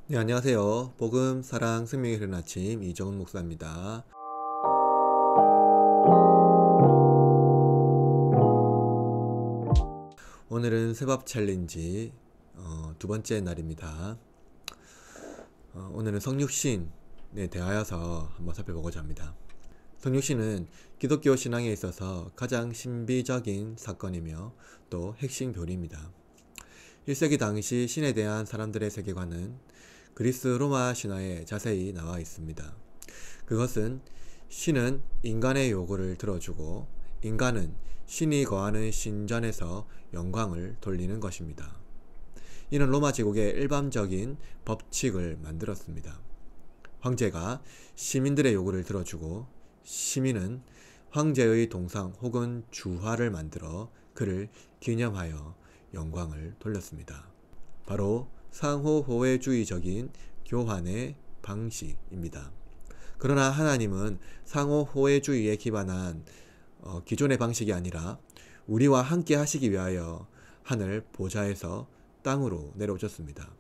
네, 안녕하세요. 복음, 사랑, 생명의 흐르는 아침 이정은 목사입니다. 오늘은 새밥 챌린지 두 번째 날입니다. 오늘은 성육신에 대하여서 한번 살펴보고자 합니다. 성육신은 기독교 신앙에 있어서 가장 신비적인 사건이며 또 핵심 교리입니다. 1세기 당시 신에 대한 사람들의 세계관은 그리스 로마 신화에 자세히 나와 있습니다. 그것은 신은 인간의 요구를 들어주고 인간은 신이 거하는 신전에서 영광을 돌리는 것입니다. 이는 로마 제국의 일반적인 법칙을 만들었습니다. 황제가 시민들의 요구를 들어주고 시민은 황제의 동상 혹은 주화를 만들어 그를 기념하여 영광을 돌렸습니다. 바로 상호호혜주의적인 교환의 방식입니다. 그러나 하나님은 상호호혜주의에 기반한 기존의 방식이 아니라 우리와 함께 하시기 위하여 하늘 보좌에서 땅으로 내려오셨습니다.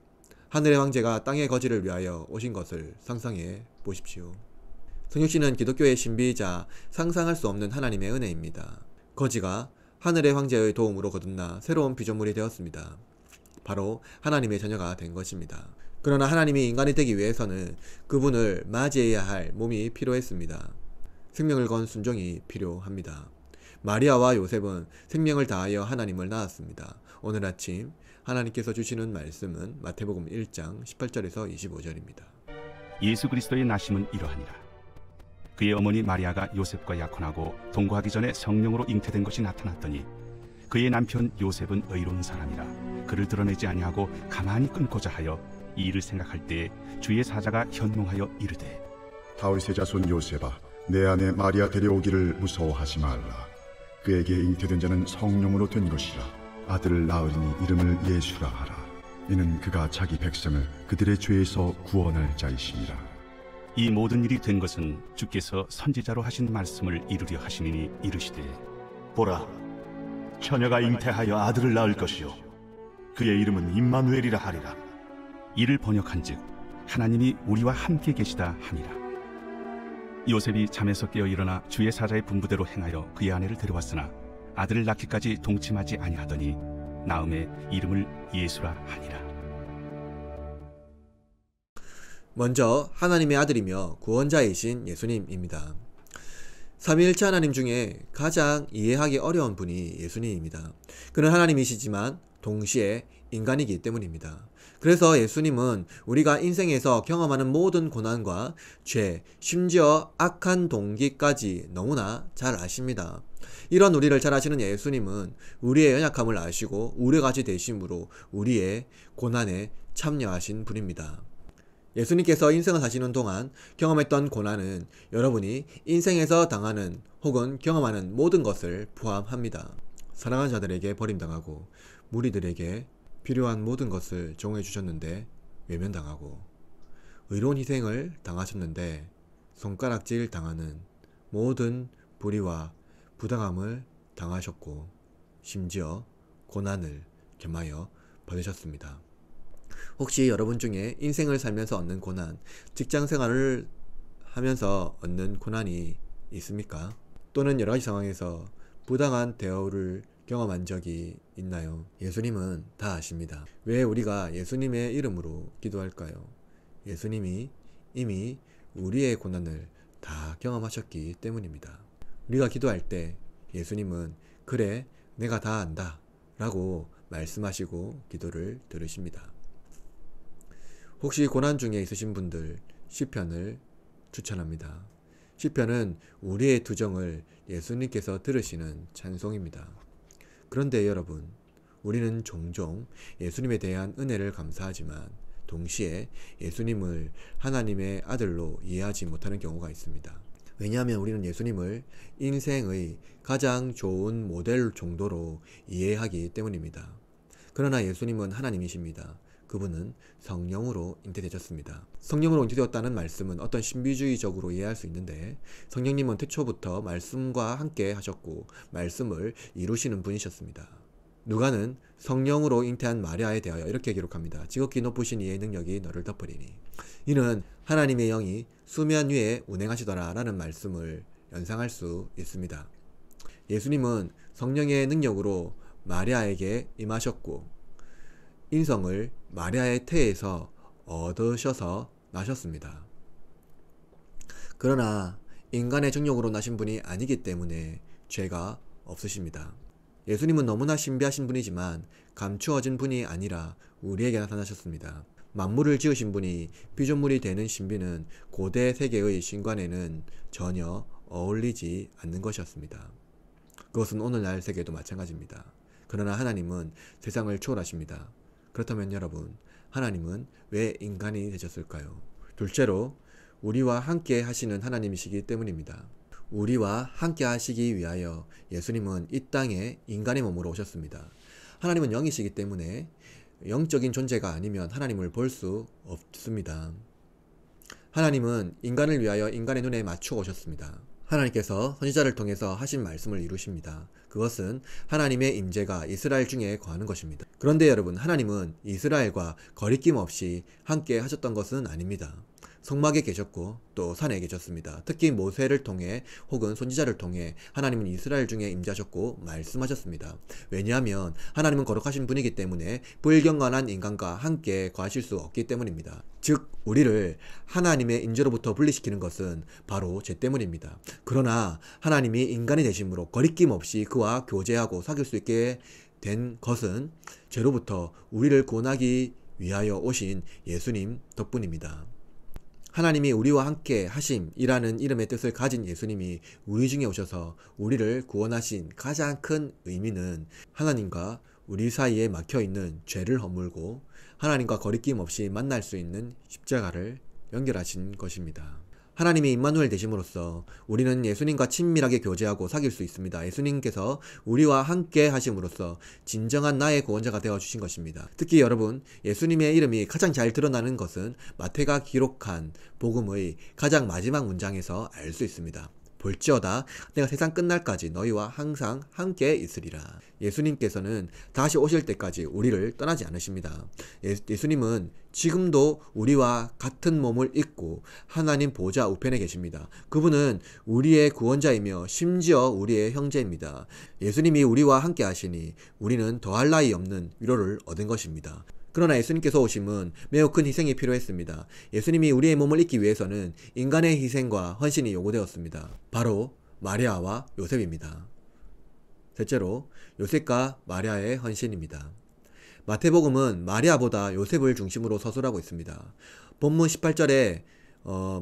하늘의 황제가 땅의 거지를 위하여 오신 것을 상상해 보십시오. 성육신은 기독교의 신비이자 상상할 수 없는 하나님의 은혜입니다. 거지가 하늘의 황제의 도움으로 거듭나 새로운 피조물이 되었습니다. 바로 하나님의 자녀가 된 것입니다. 그러나 하나님이 인간이 되기 위해서는 그분을 맞이해야 할 몸이 필요했습니다. 생명을 건 순종이 필요합니다. 마리아와 요셉은 생명을 다하여 하나님을 낳았습니다. 오늘 아침 하나님께서 주시는 말씀은 마태복음 1장 18절에서 25절입니다. 예수 그리스도의 나심은 이러하니라. 그의 어머니 마리아가 요셉과 약혼하고 동거하기 전에 성령으로 잉태된 것이 나타났더니 그의 남편 요셉은 의로운 사람이라 그를 드러내지 아니하고 가만히 끊고자 하여 이 일을 생각할 때에 주의 사자가 현몽하여 이르되 다윗의 자손 요셉아, 내 아내 마리아 데려오기를 무서워하지 말라. 그에게 잉태된 자는 성령으로 된 것이라. 아들을 낳으리니 이름을 예수라 하라. 이는 그가 자기 백성을 그들의 죄에서 구원할 자이심이라. 이 모든 일이 된 것은 주께서 선지자로 하신 말씀을 이루려 하시니 이르시되 보라, 처녀가 잉태하여 아들을 낳을 것이요 그의 이름은 임마누엘이라 하리라. 이를 번역한즉 하나님이 우리와 함께 계시다 함이라. 요셉이 잠에서 깨어 일어나 주의 사자의 분부대로 행하여 그의 아내를 데려왔으나 아들을 낳기까지 동침하지 아니하더니 나음에 이름을 예수라 하니라. 먼저 하나님의 아들이며 구원자이신 예수님입니다. 삼위일체 하나님 중에 가장 이해하기 어려운 분이 예수님입니다. 그는 하나님이시지만 동시에 인간이기 때문입니다. 그래서 예수님은 우리가 인생에서 경험하는 모든 고난과 죄, 심지어 악한 동기까지 너무나 잘 아십니다. 이런 우리를 잘 아시는 예수님은 우리의 연약함을 아시고 우레같이 되심으로 우리의 고난에 참여하신 분입니다. 예수님께서 인생을 사시는 동안 경험했던 고난은 여러분이 인생에서 당하는 혹은 경험하는 모든 것을 포함합니다. 사랑하는 자들에게 버림당하고 무리들에게 필요한 모든 것을 제공해 주셨는데 외면당하고 의로운 희생을 당하셨는데 손가락질 당하는 모든 불의와 부당함을 당하셨고 심지어 고난을 겸하여 받으셨습니다. 혹시 여러분 중에 인생을 살면서 얻는 고난, 직장 생활을 하면서 얻는 고난이 있습니까? 또는 여러 가지 상황에서 부당한 대우를 경험한 적이 있나요? 예수님은 다 아십니다. 왜 우리가 예수님의 이름으로 기도할까요? 예수님이 이미 우리의 고난을 다 경험하셨기 때문입니다. 우리가 기도할 때 예수님은 그래, 내가 다 안다 라고 말씀하시고 기도를 들으십니다. 혹시 고난 중에 있으신 분들 시편을 추천합니다. 시편은 우리의 투정을 예수님께서 들으시는 찬송입니다. 그런데 여러분, 우리는 종종 예수님에 대한 은혜를 감사하지만 동시에 예수님을 하나님의 아들로 이해하지 못하는 경우가 있습니다. 왜냐하면 우리는 예수님을 인생의 가장 좋은 모델 정도로 이해하기 때문입니다. 그러나 예수님은 하나님이십니다. 그분은 성령으로 잉태되셨습니다. 성령으로 잉태되었다는 말씀은 어떤 신비주의적으로 이해할 수 있는데 성령님은 태초부터 말씀과 함께 하셨고 말씀을 이루시는 분이셨습니다. 누가는 성령으로 잉태한 마리아에 대하여 이렇게 기록합니다. 지극히 높으신 이의 능력이 너를 덮으리니. 이는 하나님의 영이 수면 위에 운행하시더라 라는 말씀을 연상할 수 있습니다. 예수님은 성령의 능력으로 마리아에게 임하셨고 인성을 마리아의 태에서 얻으셔서 나셨습니다. 그러나 인간의 정욕으로 나신 분이 아니기 때문에 죄가 없으십니다. 예수님은 너무나 신비하신 분이지만 감추어진 분이 아니라 우리에게 나타나셨습니다. 만물을 지으신 분이 피조물이 되는 신비는 고대 세계의 신관에는 전혀 어울리지 않는 것이었습니다. 그것은 오늘날 세계도 마찬가지입니다. 그러나 하나님은 세상을 초월하십니다. 그렇다면 여러분, 하나님은 왜 인간이 되셨을까요? 둘째로 우리와 함께 하시는 하나님이시기 때문입니다. 우리와 함께 하시기 위하여 예수님은 이 땅에 인간의 몸으로 오셨습니다. 하나님은 영이시기 때문에 영적인 존재가 아니면 하나님을 볼 수 없습니다. 하나님은 인간을 위하여 인간의 눈에 맞추어 오셨습니다. 하나님께서 선지자를 통해서 하신 말씀을 이루십니다. 그것은 하나님의 임재가 이스라엘 중에 거하는 것입니다. 그런데 여러분, 하나님은 이스라엘과 거리낌 없이 함께 하셨던 것은 아닙니다. 성막에 계셨고 또 산에 계셨습니다. 특히 모세를 통해 혹은 선지자를 통해 하나님은 이스라엘 중에 임재하셨고 말씀하셨습니다. 왜냐하면 하나님은 거룩하신 분이기 때문에 불경건한 인간과 함께 거하실 수 없기 때문입니다. 즉 우리를 하나님의 임재로부터 분리시키는 것은 바로 죄 때문입니다. 그러나 하나님이 인간이 되심으로 거리낌 없이 그와 교제하고 사귈 수 있게 된 것은 죄로부터 우리를 구원하기 위하여 오신 예수님 덕분입니다. 하나님이 우리와 함께 하심이라는 이름의 뜻을 가진 예수님이 우리 중에 오셔서 우리를 구원하신 가장 큰 의미는 하나님과 우리 사이에 막혀있는 죄를 허물고 하나님과 거리낌 없이 만날 수 있는 십자가를 연결하신 것입니다. 하나님이 임마누엘 되심으로써 우리는 예수님과 친밀하게 교제하고 사귈 수 있습니다. 예수님께서 우리와 함께 하심으로써 진정한 나의 구원자가 되어주신 것입니다. 특히 여러분, 예수님의 이름이 가장 잘 드러나는 것은 마태가 기록한 복음의 가장 마지막 문장에서 알 수 있습니다. 볼지어다 내가 세상 끝날까지 너희와 항상 함께 있으리라. 예수님께서는 다시 오실 때까지 우리를 떠나지 않으십니다. 예수님은 지금도 우리와 같은 몸을 입고 하나님 보좌 우편에 계십니다. 그분은 우리의 구원자이며 심지어 우리의 형제입니다. 예수님이 우리와 함께 하시니 우리는 더할 나위 없는 위로를 얻은 것입니다. 그러나 예수님께서 오심은 매우 큰 희생이 필요했습니다. 예수님이 우리의 몸을 입기 위해서는 인간의 희생과 헌신이 요구되었습니다. 바로 마리아와 요셉입니다. 셋째로 요셉과 마리아의 헌신입니다. 마태복음은 마리아보다 요셉을 중심으로 서술하고 있습니다. 본문 18절에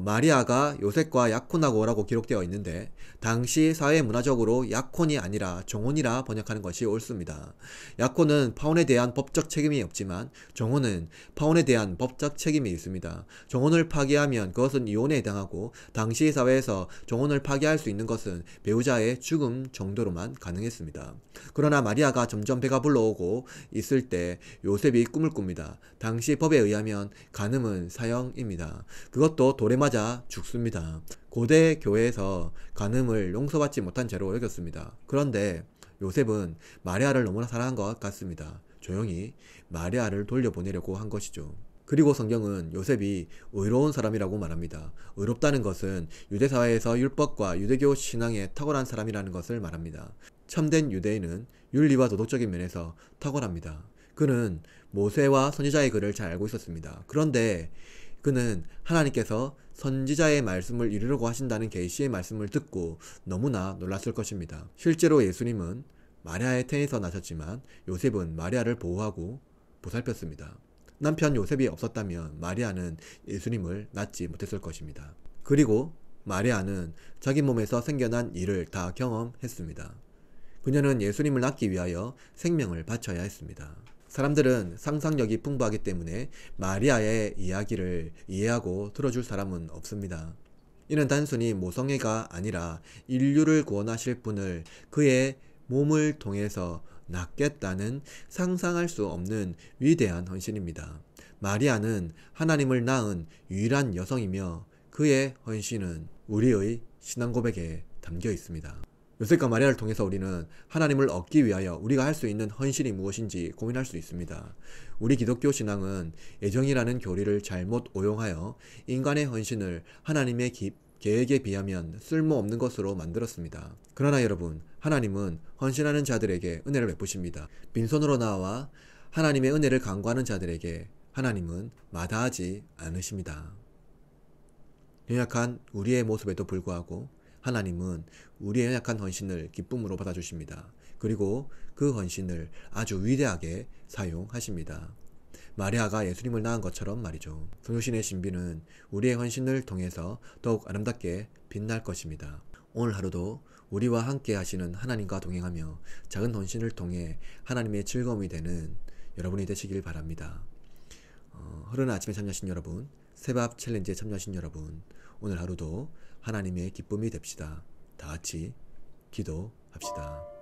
마리아가 요셉과 약혼하고라고 기록되어 있는데 당시 사회 문화적으로 약혼이 아니라 정혼이라 번역하는 것이 옳습니다. 약혼은 파혼에 대한 법적 책임이 없지만 정혼은 파혼에 대한 법적 책임이 있습니다. 정혼을 파기하면 그것은 이혼에 해당하고 당시 사회에서 정혼을 파기할 수 있는 것은 배우자의 죽음 정도로만 가능했습니다. 그러나 마리아가 점점 배가 불러오고 있을 때 요셉이 꿈을 꿉니다. 당시 법에 의하면 간음은 사형입니다. 그것도 돌에 맞아 죽습니다. 고대 교회에서 간음을 용서받지 못한 죄로 여겼습니다. 그런데 요셉은 마리아를 너무나 사랑한 것 같습니다. 조용히 마리아를 돌려보내려고 한 것이죠. 그리고 성경은 요셉이 의로운 사람이라고 말합니다. 의롭다는 것은 유대사회에서 율법과 유대교 신앙에 탁월한 사람이라는 것을 말합니다. 참된 유대인은 윤리와 도덕적인 면에서 탁월합니다. 그는 모세와 선지자의 글을 잘 알고 있었습니다. 그런데 그는 하나님께서 선지자의 말씀을 이루려고 하신다는 계시의 말씀을 듣고 너무나 놀랐을 것입니다. 실제로 예수님은 마리아의 태에서 나셨지만 요셉은 마리아를 보호하고 보살폈습니다. 남편 요셉이 없었다면 마리아는 예수님을 낳지 못했을 것입니다. 그리고 마리아는 자기 몸에서 생겨난 일을 다 경험했습니다. 그녀는 예수님을 낳기 위하여 생명을 바쳐야 했습니다. 사람들은 상상력이 풍부하기 때문에 마리아의 이야기를 이해하고 들어줄 사람은 없습니다. 이는 단순히 모성애가 아니라 인류를 구원하실 분을 그의 몸을 통해서 낳겠다는 상상할 수 없는 위대한 헌신입니다. 마리아는 하나님을 낳은 유일한 여성이며 그의 헌신은 우리의 신앙 고백에 담겨 있습니다. 요셉과 마리아를 통해서 우리는 하나님을 얻기 위하여 우리가 할 수 있는 헌신이 무엇인지 고민할 수 있습니다. 우리 기독교 신앙은 애정이라는 교리를 잘못 오용하여 인간의 헌신을 하나님의 계획에 비하면 쓸모없는 것으로 만들었습니다. 그러나 여러분, 하나님은 헌신하는 자들에게 은혜를 베푸십니다. 빈손으로 나와 하나님의 은혜를 간구하는 자들에게 하나님은 마다하지 않으십니다. 연약한 우리의 모습에도 불구하고 하나님은 우리의 연약한 헌신을 기쁨으로 받아주십니다. 그리고 그 헌신을 아주 위대하게 사용하십니다. 마리아가 예수님을 낳은 것처럼 말이죠. 성육신의 신비는 우리의 헌신을 통해서 더욱 아름답게 빛날 것입니다. 오늘 하루도 우리와 함께 하시는 하나님과 동행하며 작은 헌신을 통해 하나님의 즐거움이 되는 여러분이 되시길 바랍니다. 흐르는 아침에 참여하신 여러분, 새밥 챌린지에 참여하신 여러분, 오늘 하루도 하나님의 기쁨이 됩시다. 다 같이 기도합시다.